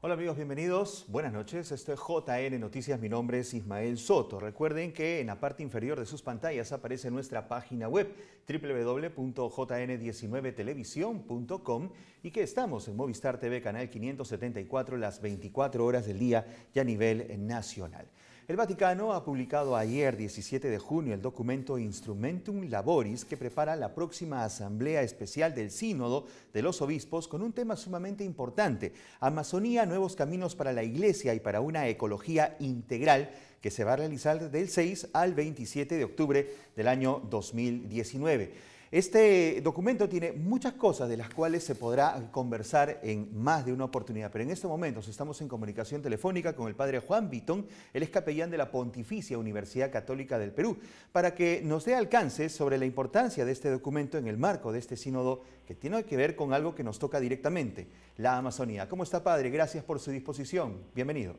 Hola amigos, bienvenidos. Buenas noches. Esto es JN Noticias. Mi nombre es Ismael Soto. Recuerden que en la parte inferior de sus pantallas aparece nuestra página web www.jn19televisión.com y que estamos en Movistar TV Canal 574 las 24 horas del día y a nivel nacional. El Vaticano ha publicado ayer, 17 de junio, el documento Instrumentum Laboris que prepara la próxima Asamblea Especial del Sínodo de los Obispos con un tema sumamente importante: Amazonía, nuevos caminos para la Iglesia y para una ecología integral, que se va a realizar del 6 al 27 de octubre del año 2019. Este documento tiene muchas cosas de las cuales se podrá conversar en más de una oportunidad, pero en estos momentos estamos en comunicación telefónica con el padre Juan Vitón, él es capellán de la Pontificia Universidad Católica del Perú, para que nos dé alcances sobre la importancia de este documento en el marco de este sínodo que tiene que ver con algo que nos toca directamente, la Amazonía. ¿Cómo está, padre? Gracias por su disposición. Bienvenido.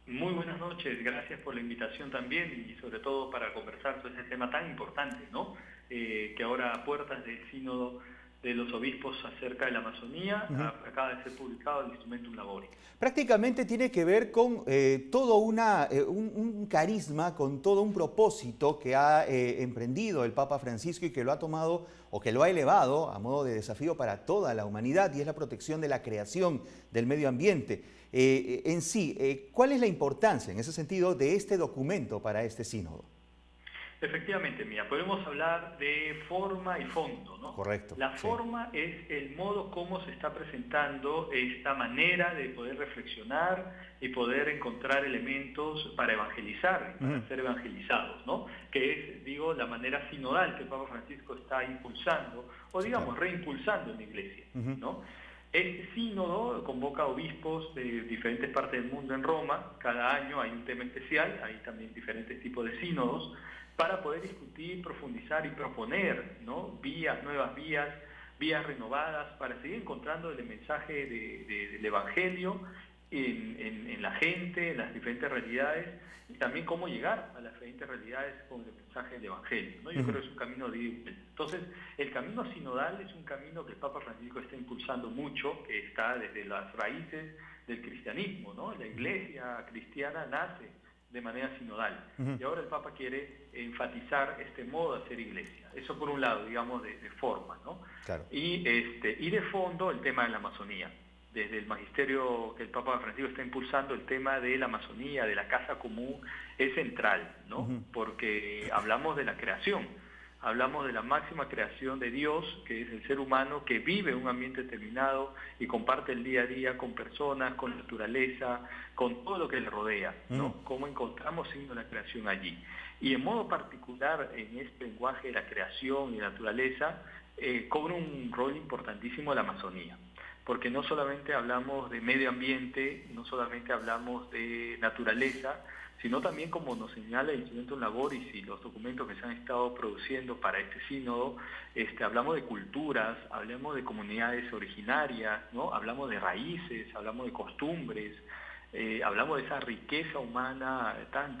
Muy buenas noches, gracias por la invitación también y sobre todo para conversar sobre ese tema tan importante, ¿no? Que ahora a puertas del sínodo de los obispos acerca de la Amazonía, acaba de ser publicado el Instrumentum Laboris. Prácticamente tiene que ver con todo un carisma, con todo un propósito que ha emprendido el Papa Francisco y que lo ha tomado o que lo ha elevado a modo de desafío para toda la humanidad, y es la protección de la creación, del medio ambiente. En sí, ¿cuál es la importancia en ese sentido de este documento para este sínodo? Efectivamente, mira, podemos hablar de forma y fondo, ¿no? Correcto. La forma es el modo como se está presentando esta manera de poder reflexionar y poder encontrar elementos para evangelizar, para ser evangelizados, ¿no? Que es, digo, la manera sinodal que el Papa Francisco está impulsando, o digamos, reimpulsando en la Iglesia, ¿no? Este sínodo convoca obispos de diferentes partes del mundo en Roma. Cada año hay un tema especial, hay también diferentes tipos de sínodos, para poder discutir, profundizar y proponer, ¿no? Nuevas vías renovadas, para seguir encontrando el mensaje del Evangelio en la gente, en las diferentes realidades, y también cómo llegar a las diferentes realidades con el mensaje del Evangelio, ¿no? Yo creo que es un camino de... Entonces, el camino sinodal es un camino que el Papa Francisco está impulsando mucho, que está desde las raíces del cristianismo, ¿no? La Iglesia cristiana nace de manera sinodal. Y ahora el Papa quiere enfatizar este modo de hacer iglesia. Eso por un lado, digamos, de forma, ¿no? Claro. Y de fondo, el tema de la Amazonía. Desde el magisterio que el Papa Francisco está impulsando, el tema de la Amazonía, de la casa común, es central, ¿no? Porque hablamos de la creación. Hablamos de la máxima creación de Dios, que es el ser humano que vive en un ambiente determinado y comparte el día a día con personas, con naturaleza, con todo lo que le rodea, ¿no? Cómo encontramos signos de la creación allí. Y en modo particular, en este lenguaje de la creación y naturaleza, cobra un rol importantísimo la Amazonía. Porque no solamente hablamos de medio ambiente, no solamente hablamos de naturaleza, sino también, como nos señala el Instrumentum Laboris y los documentos que se han estado produciendo para este sínodo, hablamos de culturas, hablamos de comunidades originarias, ¿no? Hablamos de raíces, hablamos de costumbres, hablamos de esa riqueza humana tan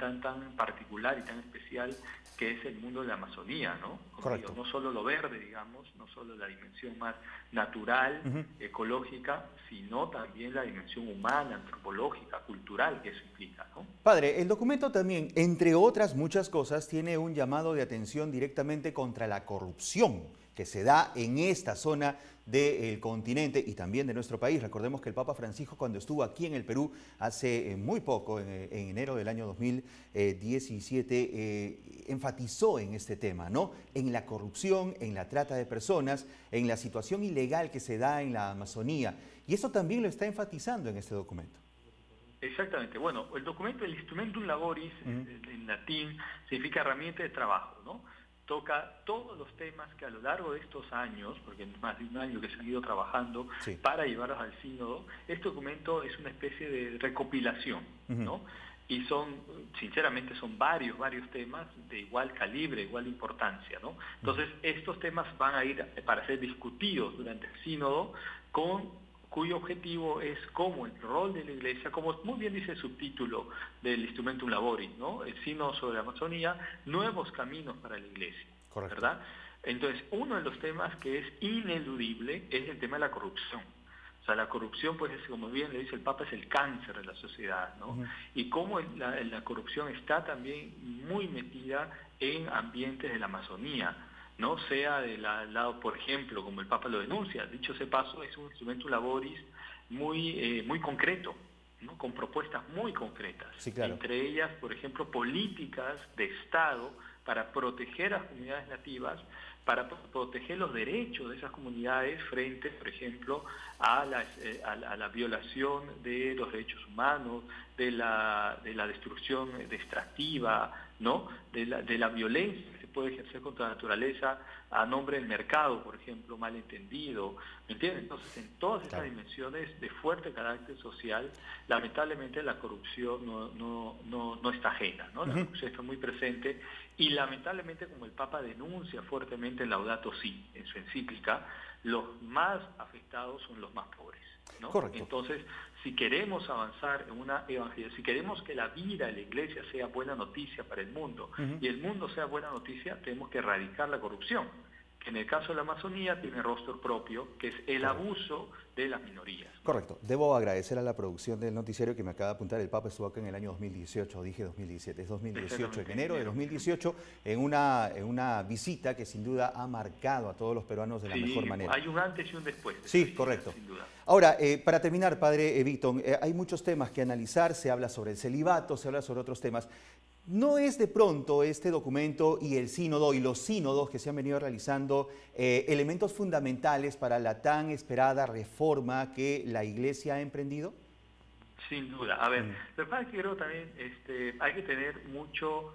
particular y tan especial que es el mundo de la Amazonía, ¿no? Correcto. No solo lo verde, digamos, no solo la dimensión más natural, ecológica, sino también la dimensión humana, antropológica, cultural que eso implica, ¿no? Padre, el documento también, entre otras muchas cosas, tiene un llamado de atención directamente contra la corrupción que se da en esta zona del continente y también de nuestro país. Recordemos que el Papa Francisco, cuando estuvo aquí en el Perú hace muy poco, en enero del año 2017, enfatizó en este tema, ¿no? En la corrupción, en la trata de personas, en la situación ilegal que se da en la Amazonía. Y eso también lo está enfatizando en este documento. Exactamente. Bueno, el documento, el Instrumentum Laboris, en latín, significa herramienta de trabajo, ¿no? Toca todos los temas que a lo largo de estos años, porque es más de un año que se han ido trabajando para llevarlos al sínodo, este documento es una especie de recopilación, ¿no? Y sinceramente son varios temas de igual calibre, igual importancia, ¿no? Entonces, estos temas van a ir para ser discutidos durante el sínodo cuyo objetivo es cómo el rol de la Iglesia, como muy bien dice el subtítulo del Instrumentum Laboris, ¿no? El sínodo sobre la Amazonía, nuevos caminos para la Iglesia, Correcto. ¿verdad? Entonces, uno de los temas que es ineludible es el tema de la corrupción. O sea, la corrupción, pues, como bien le dice el Papa, es el cáncer de la sociedad, ¿no? Y cómo la corrupción está también muy metida en ambientes de la Amazonía, no sea del lado, por ejemplo, como el Papa lo denuncia. Dicho sea paso, es un instrumento laboris muy concreto, ¿no? Con propuestas muy concretas. Sí, claro. Entre ellas, por ejemplo, políticas de Estado para proteger a las comunidades nativas, para proteger los derechos de esas comunidades frente, por ejemplo, a la violación de los derechos humanos, de la destrucción extractiva, ¿no? de la violencia que se puede ejercer contra la naturaleza a nombre del mercado, por ejemplo, malentendido, ¿me entiendes? Entonces, en todas estas dimensiones de fuerte carácter social, lamentablemente la corrupción no está ajena, ¿no? La corrupción está muy presente y lamentablemente, como el Papa denuncia fuertemente en Laudato Si, en su encíclica, los más afectados son los más pobres, ¿no? Correcto. Entonces, si queremos avanzar en una evangelización, si queremos que la vida de la iglesia sea buena noticia para el mundo y el mundo sea buena noticia, tenemos que erradicar la corrupción, que en el caso de la Amazonía tiene rostro propio, que es el abuso de las minorías. Correcto. Debo agradecer a la producción del noticiario que me acaba de apuntar. El Papa estuvo acá en el año 2018, dije 2017, es 2018, en enero de 2018, en una visita que sin duda ha marcado a todos los peruanos de la mejor manera. Hay un antes y un después. Sí, correcto. Sin duda. Ahora, para terminar, padre Víctor, hay muchos temas que analizar, se habla sobre el celibato, se habla sobre otros temas. ¿No es de pronto este documento y el sínodo y los sínodos que se han venido realizando elementos fundamentales para la tan esperada reforma que la Iglesia ha emprendido? Sin duda. A ver, lo que pasa es que creo también hay que tener mucho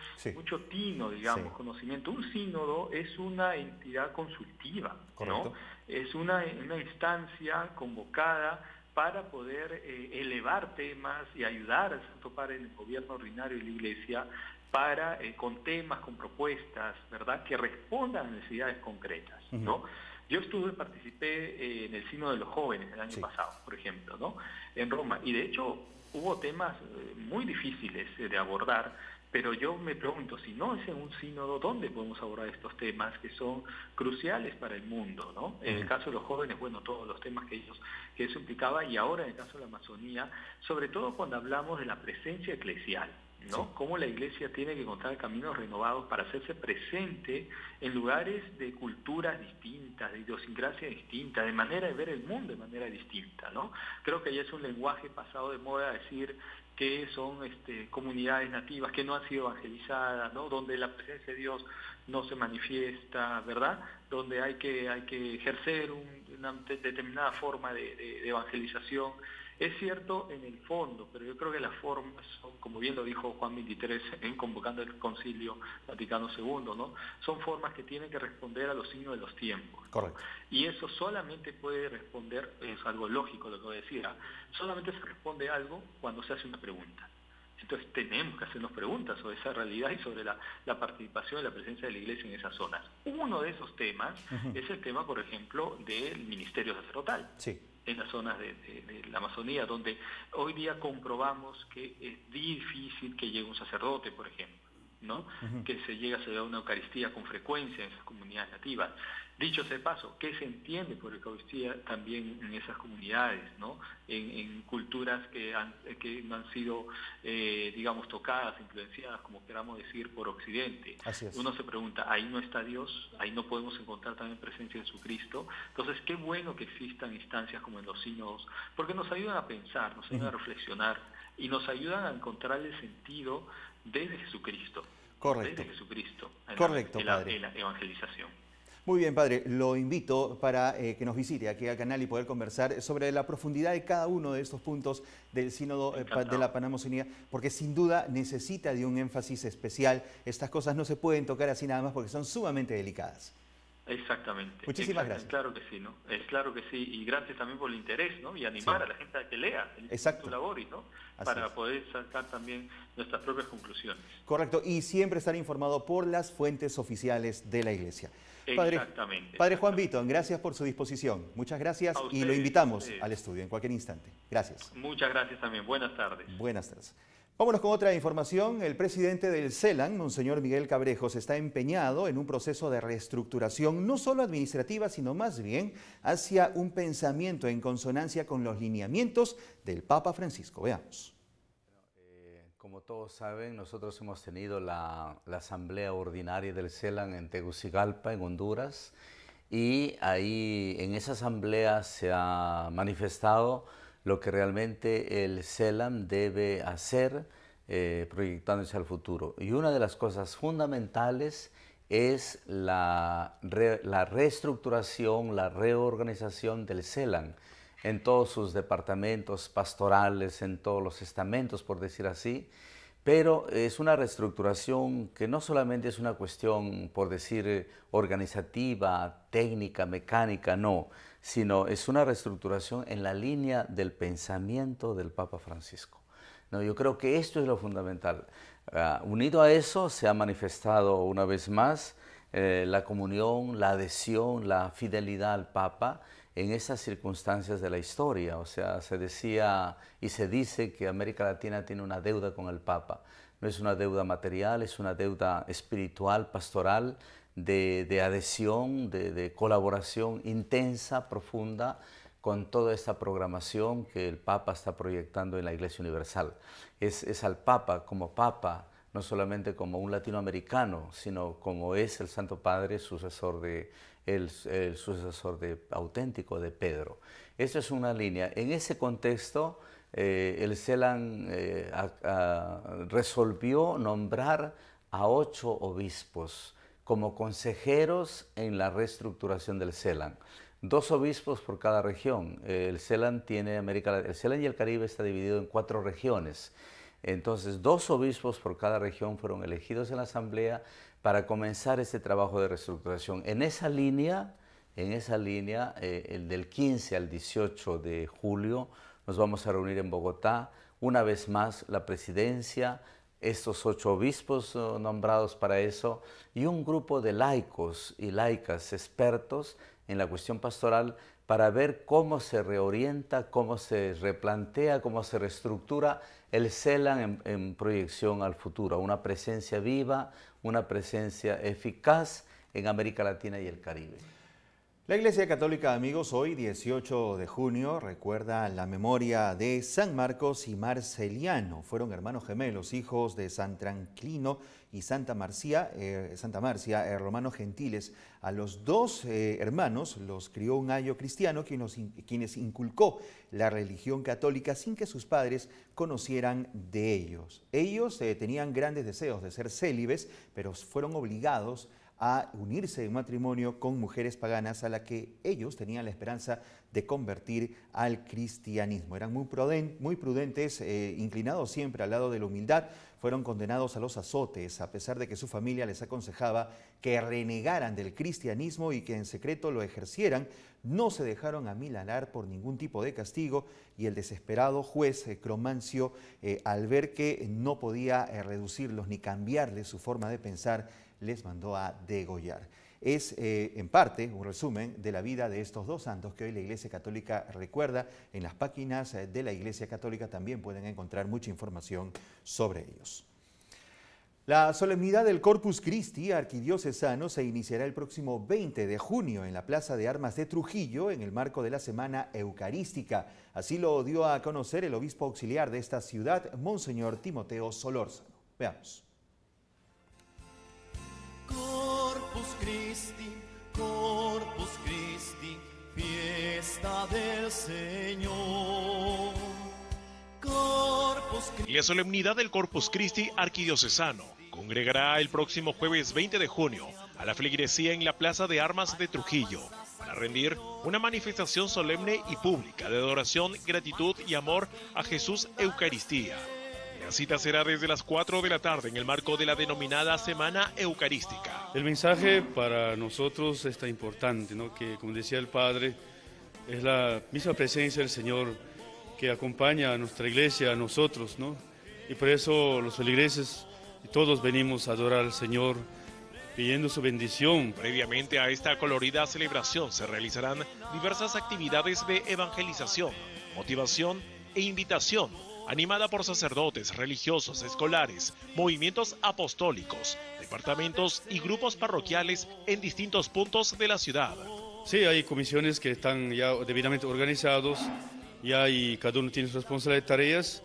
tino, digamos, conocimiento. Un sínodo es una entidad consultiva, ¿no? Es una instancia convocada para poder elevar temas y ayudar al Santo Padre en el gobierno ordinario de la Iglesia para, con temas, con propuestas, ¿verdad?, que respondan a necesidades concretas, ¿no? Yo participé en el Sínodo de los Jóvenes el año pasado, por ejemplo, ¿no?, en Roma, y de hecho hubo temas muy difíciles de abordar, pero yo me pregunto, si no es en un sínodo, ¿dónde podemos abordar estos temas que son cruciales para el mundo, ¿no? En el caso de los jóvenes, bueno, todos los temas que eso implicaba, y ahora en el caso de la Amazonía, sobre todo cuando hablamos de la presencia eclesial, ¿no? Cómo la Iglesia tiene que encontrar caminos renovados para hacerse presente en lugares de culturas distintas, de idiosincrasia distinta, de manera de ver el mundo de manera distinta, ¿no? Creo que ya es un lenguaje pasado de moda decir que son comunidades nativas que no han sido evangelizadas, ¿no?, donde la presencia de Dios no se manifiesta, ¿verdad?, donde hay que ejercer una determinada forma de evangelización. Es cierto en el fondo, pero yo creo que las formas son, como bien lo dijo Juan XXIII en convocando el Concilio Vaticano II, ¿no?, son formas que tienen que responder a los signos de los tiempos. Correcto. Y eso solamente puede responder, es algo lógico lo que decía, solamente se responde algo cuando se hace una pregunta. Entonces tenemos que hacernos preguntas sobre esa realidad y sobre la participación y la presencia de la Iglesia en esas zonas. Uno de esos temas es el tema, por ejemplo, del ministerio sacerdotal. Sí. En las zonas de la Amazonía, donde hoy día comprobamos que es difícil que llegue un sacerdote, por ejemplo, ¿no? Que se llegue a celebrar una Eucaristía con frecuencia en esas comunidades nativas. Dicho sea de paso, ¿qué se entiende por Eucaristía también en esas comunidades, ¿no? En culturas que no han sido, digamos, tocadas, influenciadas, como queramos decir, por Occidente? Así es. Uno se pregunta, ¿ahí no está Dios? ¿Ahí no podemos encontrar también presencia de Jesucristo? Entonces, qué bueno que existan instancias como en los sínodos, porque nos ayudan a pensar, nos ayudan a reflexionar y nos ayudan a encontrar el sentido desde Jesucristo. Correcto. Desde Jesucristo. Correcto, en la evangelización. Muy bien, padre. Lo invito para que nos visite aquí al canal y poder conversar sobre la profundidad de cada uno de estos puntos del Sínodo de la Panamazonía, porque sin duda necesita de un énfasis especial. Estas cosas no se pueden tocar así nada más porque son sumamente delicadas. Exactamente. Muchísimas gracias. Claro que sí, ¿no? Es claro que sí. Y gracias también por el interés, ¿no? Y animar a la gente a que lea el Instituto Laboris, ¿no? Para poder sacar también nuestras propias conclusiones. Correcto. Y siempre estar informado por las fuentes oficiales de la Iglesia. Exactamente. Padre Juan Víctor, gracias por su disposición. Muchas gracias y lo invitamos al estudio en cualquier instante. Gracias. Muchas gracias también. Buenas tardes. Buenas tardes. Vámonos con otra información. El presidente del CELAN, Monseñor Miguel Cabrejos, está empeñado en un proceso de reestructuración, no solo administrativa, sino más bien hacia un pensamiento en consonancia con los lineamientos del Papa Francisco. Veamos. Como todos saben, nosotros hemos tenido la asamblea ordinaria del CELAN en Tegucigalpa, en Honduras, y ahí en esa asamblea se ha manifestado lo que realmente el CELAN debe hacer proyectándose al futuro. Y una de las cosas fundamentales es la reestructuración, la reorganización del CELAN en todos sus departamentos pastorales, en todos los estamentos, por decir así. Pero es una reestructuración que no solamente es una cuestión, por decir, organizativa, técnica, mecánica, no, sino es una reestructuración en la línea del pensamiento del Papa Francisco. No, yo creo que esto es lo fundamental. Unido a eso se ha manifestado una vez más la comunión, la adhesión, la fidelidad al Papa en esas circunstancias de la historia. O sea, se decía y se dice que América Latina tiene una deuda con el Papa. No es una deuda material, es una deuda espiritual, pastoral, de adhesión, de colaboración intensa, profunda, con toda esta programación que el Papa está proyectando en la Iglesia Universal. Es al Papa como Papa, no solamente como un latinoamericano, sino como es el Santo Padre, sucesor el sucesor auténtico de Pedro. Esto es una línea. En ese contexto, el CELAN resolvió nombrar a 8 obispos como consejeros en la reestructuración del CELAN. 2 obispos por cada región. El CELAN y el Caribe está dividido en 4 regiones. Entonces, 2 obispos por cada región fueron elegidos en la Asamblea para comenzar este trabajo de reestructuración. En esa línea, el del 15 al 18 de julio, nos vamos a reunir en Bogotá. Una vez más, la presidencia, estos 8 obispos nombrados para eso, y un grupo de laicos y laicas expertos en la cuestión pastoral para ver cómo se reorienta, cómo se replantea, cómo se reestructura el CELAN en proyección al futuro, una presencia viva, una presencia eficaz en América Latina y el Caribe. La Iglesia Católica, amigos, hoy 18 de junio recuerda la memoria de San Marcos y Marceliano. Fueron hermanos gemelos, hijos de San Tranquilino y Santa Marcia, romanos gentiles. A los 2 hermanos los crió un ayo cristiano quienes inculcó la religión católica sin que sus padres conocieran de ellos. Ellos tenían grandes deseos de ser célibes, pero fueron obligados a unirse en matrimonio con mujeres paganas a las que ellos tenían la esperanza de convertir al cristianismo. Eran muy prudentes, inclinados siempre al lado de la humildad. Fueron condenados a los azotes, a pesar de que su familia les aconsejaba que renegaran del cristianismo y que en secreto lo ejercieran. No se dejaron amilanar por ningún tipo de castigo y el desesperado juez Cromancio, al ver que no podía reducirlos ni cambiarles su forma de pensar, les mandó a degollar. Es en parte un resumen de la vida de estos 2 santos que hoy la Iglesia Católica recuerda. En las páginas de la Iglesia Católica también pueden encontrar mucha información sobre ellos. La solemnidad del Corpus Christi arquidiocesano se iniciará el próximo 20 de junio en la Plaza de Armas de Trujillo en el marco de la Semana Eucarística. Así lo dio a conocer el obispo auxiliar de esta ciudad, Monseñor Timoteo Solórzano. Veamos. Corpus Christi, fiesta del Señor. La solemnidad del Corpus Christi arquidiocesano congregará el próximo jueves 20 de junio a la feligresía en la Plaza de Armas de Trujillo para rendir una manifestación solemne y pública de adoración, gratitud y amor a Jesús Eucaristía. La cita será desde las 4 de la tarde en el marco de la denominada Semana Eucarística. El mensaje para nosotros está importante, ¿no? Que, como decía el Padre, es la misma presencia del Señor que acompaña a nuestra iglesia, a nosotros, ¿no? Y por eso los feligreses y todos venimos a adorar al Señor pidiendo su bendición. Previamente a esta colorida celebración se realizarán diversas actividades de evangelización, motivación e invitación animada por sacerdotes, religiosos, escolares, movimientos apostólicos, departamentos y grupos parroquiales en distintos puntos de la ciudad. Sí, hay comisiones que están ya debidamente organizados, ya y cada uno tiene su responsabilidad de tareas.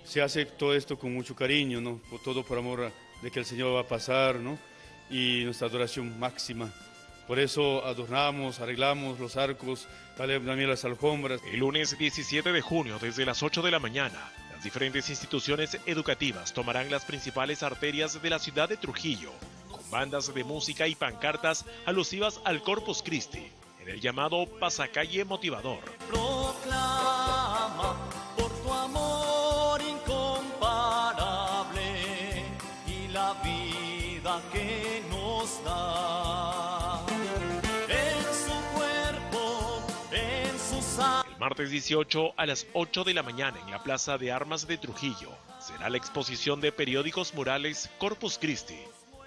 Se hace todo esto con mucho cariño, ¿no? Todo por amor de que el Señor va a pasar, ¿no? Y nuestra adoración máxima. Por eso adornamos, arreglamos los arcos, también las alfombras. El lunes 17 de junio, desde las 8 de la mañana, las diferentes instituciones educativas tomarán las principales arterias de la ciudad de Trujillo, con bandas de música y pancartas alusivas al Corpus Christi, en el llamado pasacalle motivador. Proclama por tu amor incomparable y la vida que nos da. En su cuerpo, en su sangre. El martes 18 a las 8 de la mañana en la Plaza de Armas de Trujillo será la exposición de periódicos murales Corpus Christi,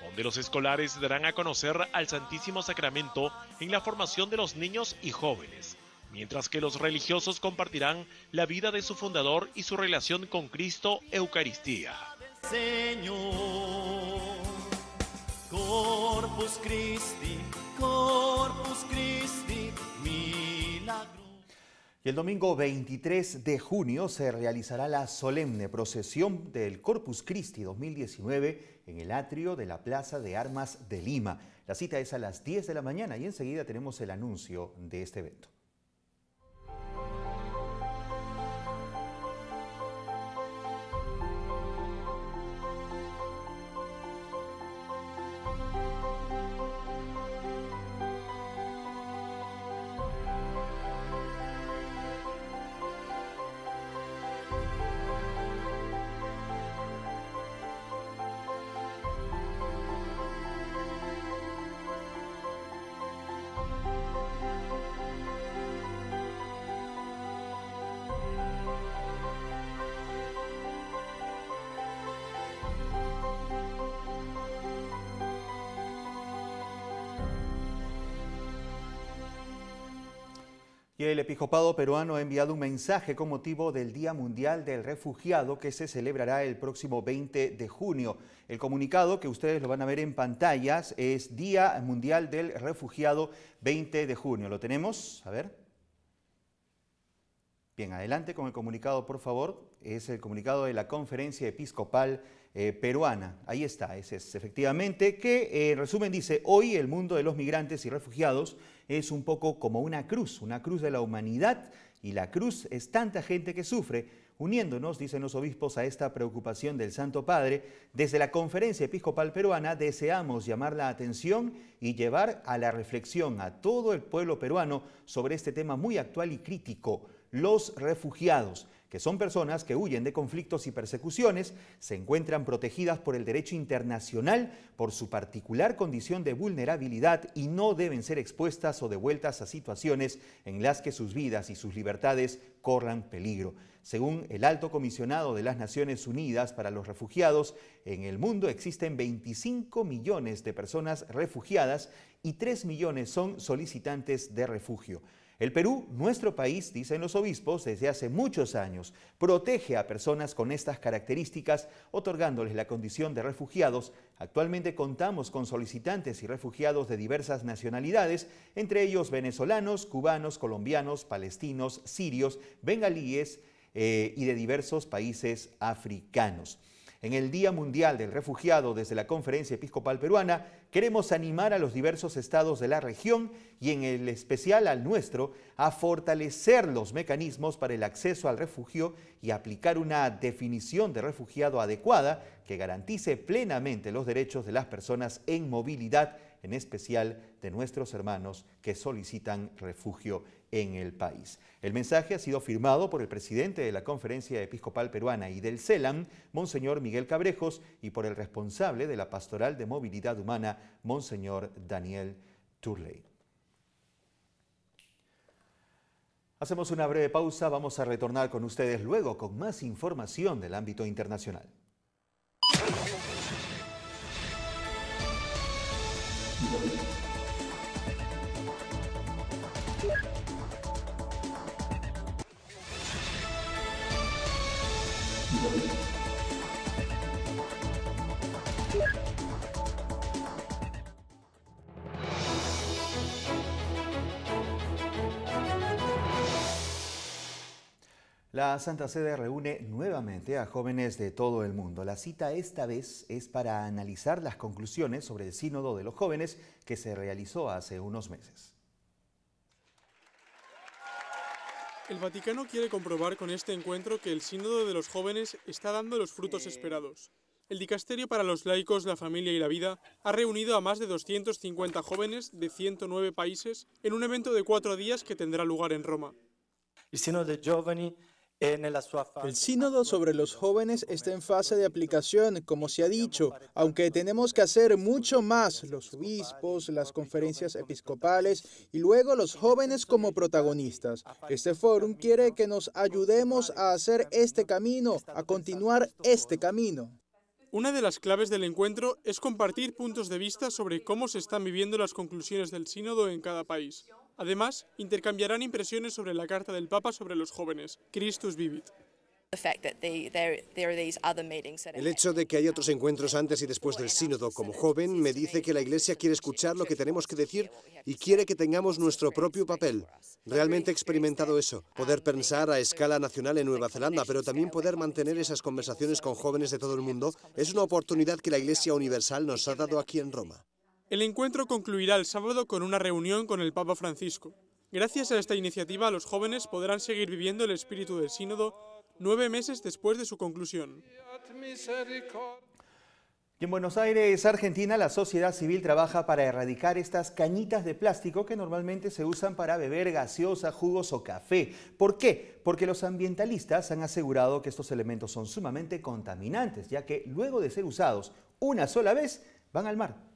donde los escolares darán a conocer al Santísimo Sacramento en la formación de los niños y jóvenes, mientras que los religiosos compartirán la vida de su fundador y su relación con Cristo Eucaristía. Señor, Corpus Christi, Corpus Christi, milagro. Y el domingo 23 de junio se realizará la solemne procesión del Corpus Christi 2019 en el atrio de la Plaza de Armas de Lima. La cita es a las 10 de la mañana y enseguida tenemos el anuncio de este evento. Y el episcopado peruano ha enviado un mensaje con motivo del Día Mundial del Refugiado que se celebrará el próximo 20 de junio. El comunicado, que ustedes lo van a ver en pantallas, es Día Mundial del Refugiado 20 de junio. ¿Lo tenemos? A ver. Bien, adelante con el comunicado, por favor. Es el comunicado de la Conferencia Episcopal Peruana. Ahí está, ese es efectivamente, que en resumen dice: hoy el mundo de los migrantes y refugiados es un poco como una cruz de la humanidad, y la cruz es tanta gente que sufre. Uniéndonos, dicen los obispos, a esta preocupación del Santo Padre, desde la Conferencia Episcopal Peruana deseamos llamar la atención y llevar a la reflexión a todo el pueblo peruano sobre este tema muy actual y crítico: los refugiados, que son personas que huyen de conflictos y persecuciones, se encuentran protegidas por el derecho internacional por su particular condición de vulnerabilidad y no deben ser expuestas o devueltas a situaciones en las que sus vidas y sus libertades corran peligro. Según el Alto Comisionado de las Naciones Unidas para los Refugiados, en el mundo existen 25 millones de personas refugiadas y 3 millones son solicitantes de refugio. El Perú, nuestro país, dicen los obispos, desde hace muchos años, protege a personas con estas características, otorgándoles la condición de refugiados. Actualmente contamos con solicitantes y refugiados de diversas nacionalidades, entre ellos venezolanos, cubanos, colombianos, palestinos, sirios, bengalíes y de diversos países africanos. En el Día Mundial del Refugiado, desde la Conferencia Episcopal Peruana, queremos animar a los diversos estados de la región y en el especial al nuestro a fortalecer los mecanismos para el acceso al refugio y aplicar una definición de refugiado adecuada que garantice plenamente los derechos de las personas en movilidad, en especial de nuestros hermanos que solicitan refugio en el país. El mensaje ha sido firmado por el presidente de la Conferencia Episcopal Peruana y del CELAM, Monseñor Miguel Cabrejos, y por el responsable de la Pastoral de Movilidad Humana, Monseñor Daniel Turley. Hacemos una breve pausa, vamos a retornar con ustedes luego con más información del ámbito internacional. La Santa Sede reúne nuevamente a jóvenes de todo el mundo. La cita esta vez es para analizar las conclusiones sobre el Sínodo de los Jóvenes que se realizó hace unos meses. El Vaticano quiere comprobar con este encuentro que el Sínodo de los Jóvenes está dando los frutos esperados. El Dicasterio para los Laicos, la Familia y la Vida ha reunido a más de 250 jóvenes de 109 países en un evento de 4 días que tendrá lugar en Roma. El Sínodo sobre los jóvenes está en fase de aplicación, como se ha dicho, aunque tenemos que hacer mucho más, los obispos, las conferencias episcopales y luego los jóvenes como protagonistas. Este fórum quiere que nos ayudemos a hacer este camino, a continuar este camino. Una de las claves del encuentro es compartir puntos de vista sobre cómo se están viviendo las conclusiones del Sínodo en cada país. Además, intercambiarán impresiones sobre la Carta del Papa sobre los jóvenes, Christus Vivit. El hecho de que hay otros encuentros antes y después del sínodo como joven me dice que la Iglesia quiere escuchar lo que tenemos que decir y quiere que tengamos nuestro propio papel. Realmente he experimentado eso, poder pensar a escala nacional en Nueva Zelanda, pero también poder mantener esas conversaciones con jóvenes de todo el mundo es una oportunidad que la Iglesia Universal nos ha dado aquí en Roma. El encuentro concluirá el sábado con una reunión con el Papa Francisco. Gracias a esta iniciativa, los jóvenes podrán seguir viviendo el espíritu del sínodo 9 meses después de su conclusión. Y en Buenos Aires, Argentina, la sociedad civil trabaja para erradicar estas cañitas de plástico que normalmente se usan para beber gaseosa, jugos o café. ¿Por qué? Porque los ambientalistas han asegurado que estos elementos son sumamente contaminantes, ya que luego de ser usados una sola vez, van al mar.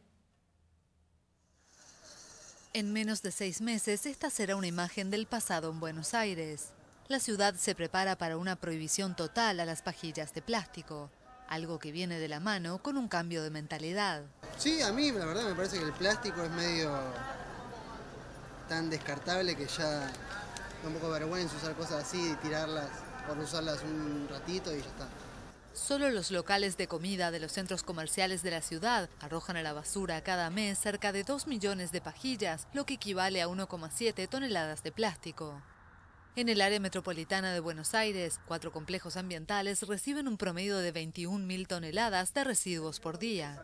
En menos de 6 meses, esta será una imagen del pasado en Buenos Aires. La ciudad se prepara para una prohibición total a las pajillas de plástico, algo que viene de la mano con un cambio de mentalidad. Sí, a mí la verdad me parece que el plástico es medio tan descartable que ya da un poco de vergüenza usar cosas así y tirarlas por usarlas un ratito y ya está. Solo los locales de comida de los centros comerciales de la ciudad arrojan a la basura cada mes cerca de 2 millones de pajillas, lo que equivale a 1,7 toneladas de plástico. En el área metropolitana de Buenos Aires, 4 complejos ambientales reciben un promedio de 21.000 toneladas de residuos por día.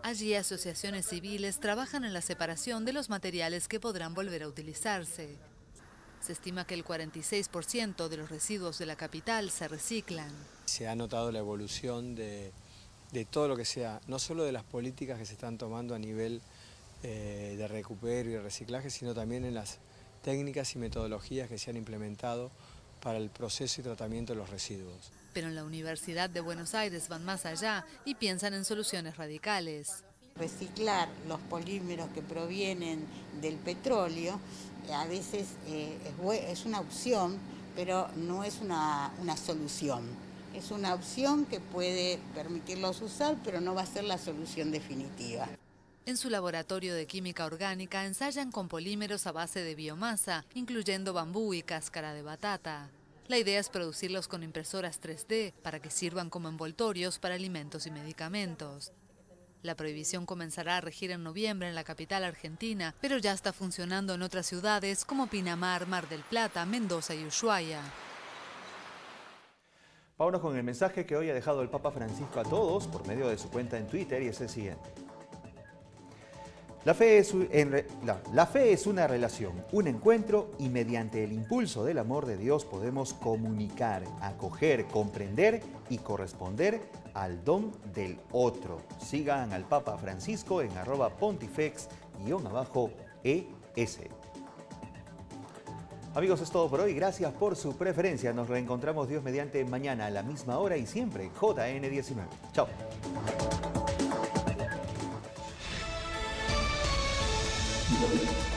Allí, asociaciones civiles trabajan en la separación de los materiales que podrán volver a utilizarse. Se estima que el 46% de los residuos de la capital se reciclan. Se ha notado la evolución de todo lo que sea, no solo de las políticas que se están tomando a nivel de recupero y reciclaje, sino también en las técnicas y metodologías que se han implementado para el proceso y tratamiento de los residuos. Pero en la Universidad de Buenos Aires van más allá y piensan en soluciones radicales. Reciclar los polímeros que provienen del petróleo a veces es una opción, pero no es una solución. Es una opción que puede permitirlos usar, pero no va a ser la solución definitiva. En su laboratorio de química orgánica ensayan con polímeros a base de biomasa, incluyendo bambú y cáscara de batata. La idea es producirlos con impresoras 3D para que sirvan como envoltorios para alimentos y medicamentos. La prohibición comenzará a regir en noviembre en la capital argentina, pero ya está funcionando en otras ciudades como Pinamar, Mar del Plata, Mendoza y Ushuaia. Vámonos con el mensaje que hoy ha dejado el Papa Francisco a todos por medio de su cuenta en Twitter y es el siguiente. La fe es una relación, un encuentro y mediante el impulso del amor de Dios podemos comunicar, acoger, comprender y corresponder al don del otro. Sigan al Papa Francisco en @pontifex_ES. Amigos, es todo por hoy. Gracias por su preferencia. Nos reencontramos Dios mediante mañana a la misma hora y siempre en JN19. Chao. Thank you.